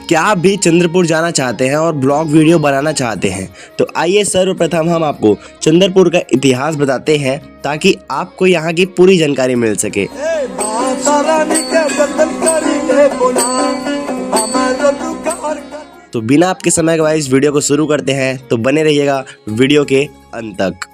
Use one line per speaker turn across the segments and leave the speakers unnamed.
क्या आप भी चंद्रपुर जाना चाहते हैं और ब्लॉग वीडियो बनाना चाहते हैं तो आइए सर्वप्रथम हम आपको चंद्रपुर का इतिहास बताते हैं ताकि आपको यहाँ की पूरी जानकारी मिल सके। तो बिना आपके समय गवाए इस वीडियो को शुरू करते हैं, तो बने रहिएगा वीडियो के अंत तक।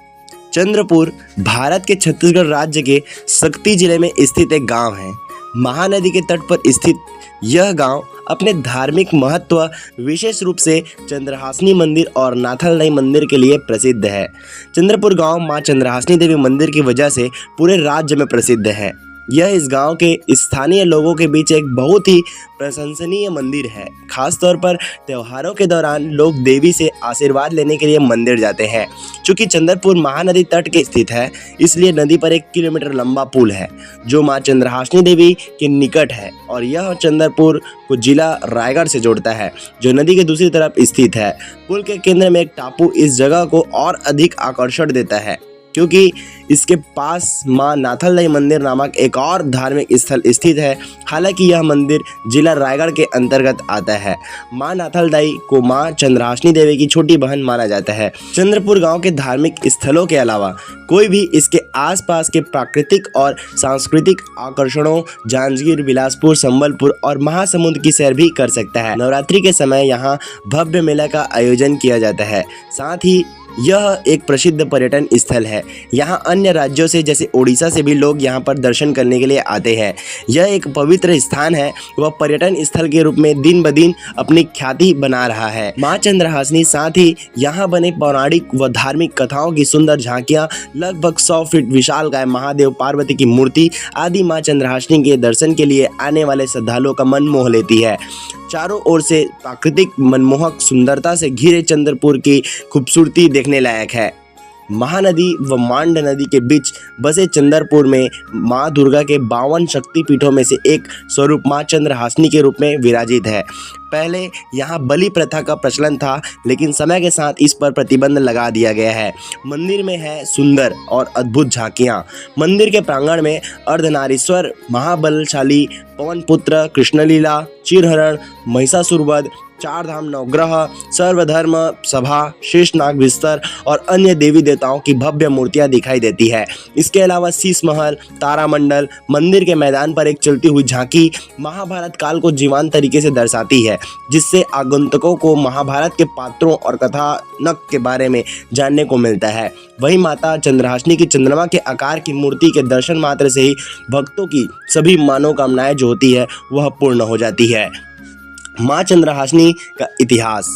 चंद्रपुर भारत के छत्तीसगढ़ राज्य के शक्ति जिले में स्थित एक गांव है। महानदी के तट पर स्थित यह गांव अपने धार्मिक महत्व विशेष रूप से चंद्रहासिनी मंदिर और नाथलदाई मंदिर के लिए प्रसिद्ध है। चंद्रपुर गांव मां चंद्रहासिनी देवी मंदिर की वजह से पूरे राज्य में प्रसिद्ध है। यह इस गांव के स्थानीय लोगों के बीच एक बहुत ही प्रशंसनीय मंदिर है। खास तौर पर त्योहारों के दौरान लोग देवी से आशीर्वाद लेने के लिए मंदिर जाते हैं। चूँकि चंद्रपुर महानदी तट के स्थित है, इसलिए नदी पर 1 किलोमीटर लंबा पुल है जो मां चंद्रहासिनी देवी के निकट है और यह चंद्रपुर को जिला रायगढ़ से जोड़ता है जो नदी के दूसरी तरफ स्थित है। पुल के केंद्र में एक टापू इस जगह को और अधिक आकर्षण देता है क्योंकि इसके पास मां नाथलदाई मंदिर नामक एक और धार्मिक स्थल स्थित है। हालांकि यह मंदिर जिला रायगढ़ के अंतर्गत आता है। मां नाथलदाई को मां चंद्रहासिनी देवी की छोटी बहन माना जाता है। चंद्रपुर गांव के धार्मिक स्थलों के अलावा कोई भी इसके आसपास के प्राकृतिक और सांस्कृतिक आकर्षणों जांजगीर, बिलासपुर, संबलपुर और महासमुंद की सैर भी कर सकता है। नवरात्रि के समय यहाँ भव्य मेला का आयोजन किया जाता है। साथ ही यह एक प्रसिद्ध पर्यटन स्थल है। यहाँ अन्य राज्यों से जैसे उड़ीसा से भी लोग यहाँ पर दर्शन करने के लिए आते हैं। यह एक पवित्र स्थान है, वह पर्यटन स्थल के रूप में दिन ब दिन अपनी ख्याति बना रहा है। मां चंद्रहासिनी साथ ही यहाँ बने पौराणिक व धार्मिक कथाओं की सुंदर झांकियाँ, लगभग 100 फीट विशालकाय महादेव पार्वती की मूर्ति आदि मां चंद्रहासिनी के दर्शन के लिए आने वाले श्रद्धालुओं का मन मोह लेती है। चारों ओर से प्राकृतिक मनमोहक सुंदरता से घिरे चंद्रपुर की खूबसूरती देखने लायक है। महानदी व मांड नदी के बीच बसे चंद्रपुर में मां दुर्गा के 52 शक्तिपीठों में से एक स्वरूप मां चंद्रहासिनी के रूप में विराजित है। पहले यहाँ बलि प्रथा का प्रचलन था, लेकिन समय के साथ इस पर प्रतिबंध लगा दिया गया है। मंदिर में है सुंदर और अद्भुत झांकियाँ। मंदिर के प्रांगण में अर्धनारीश्वर, महाबलशाली, पवन पुत्र, कृष्णलीला, चीरहरण, महिषासुरवध, 4 धाम नवग्रह, सर्वधर्म सभा, शेषनाग बिस्तर और अन्य देवी देवताओं की भव्य मूर्तियां दिखाई देती है। इसके अलावा शीश महल, तारामंडल, मंदिर के मैदान पर एक चलती हुई झांकी महाभारत काल को जीवंत तरीके से दर्शाती है, जिससे आगंतुकों को महाभारत के पात्रों और कथानक के बारे में जानने को मिलता है। वहीं माता चंद्रहासिनी की चंद्रमा के आकार की मूर्ति के दर्शन मात्र से ही भक्तों की सभी मनोकामनाएं जो होती है वह पूर्ण हो जाती है। मां चंद्रहासिनी का इतिहास।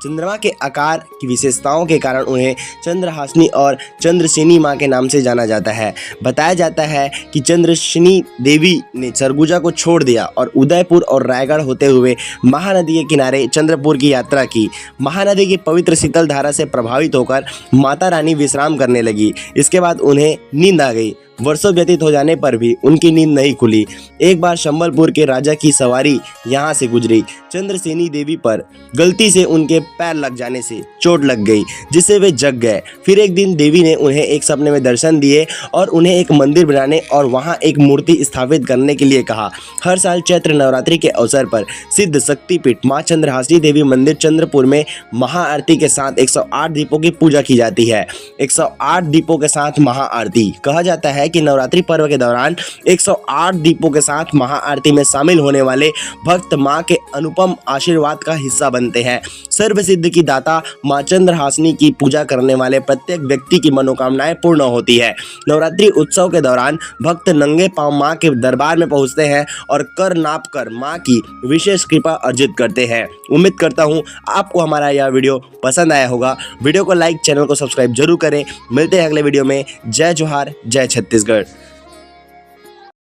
चंद्रमा के आकार की विशेषताओं के कारण उन्हें चंद्रहासिनी और चंद्रसेनी मां के नाम से जाना जाता है। बताया जाता है कि चंद्रसेनी देवी ने सरगुजा को छोड़ दिया और उदयपुर और रायगढ़ होते हुए महानदी के किनारे चंद्रपुर की यात्रा की। महानदी की पवित्र शीतल धारा से प्रभावित होकर माता रानी विश्राम करने लगी। इसके बाद उन्हें नींद आ गई। वर्षों व्यतीत हो जाने पर भी उनकी नींद नहीं खुली। एक बार संबलपुर के राजा की सवारी यहाँ से गुजरी। चंद्रसेनी देवी पर गलती से उनके पैर लग जाने से चोट लग गई, जिससे वे जग गए। फिर एक दिन देवी ने उन्हें एक सपने में दर्शन दिए और उन्हें एक मंदिर बनाने और वहाँ एक मूर्ति स्थापित करने के लिए कहा। हर साल चैत्र नवरात्रि के अवसर पर सिद्ध शक्तिपीठ मां चंद्रहासिनी देवी मंदिर चंद्रपुर में महाआरती के साथ 108 दीपों की पूजा की जाती है। 108 दीपों के साथ महाआरती। कहा जाता है कि नवरात्रि पर्व के दौरान 108 दीपों के साथ महाआरती में शामिल होने वाले भक्त मां के अनुपम आशीर्वाद का हिस्सा बनते हैं। सर्वसिद्ध की दाता मां चंद्रहासिनी की पूजा करने वाले प्रत्येक व्यक्ति की मनोकामनाएं पूर्ण होती है। नवरात्रि उत्सव के दौरान भक्त नंगे पांव मां के दरबार में पहुंचते हैं और कर नाप कर मां की विशेष कृपा अर्जित करते हैं। उम्मीद करता हूं आपको हमारा यह वीडियो पसंद आया होगा। वीडियो को लाइक, चैनल को सब्सक्राइब जरूर करें। मिलते हैं अगले वीडियो में। जय जोहार, जय छत्तीसगढ़।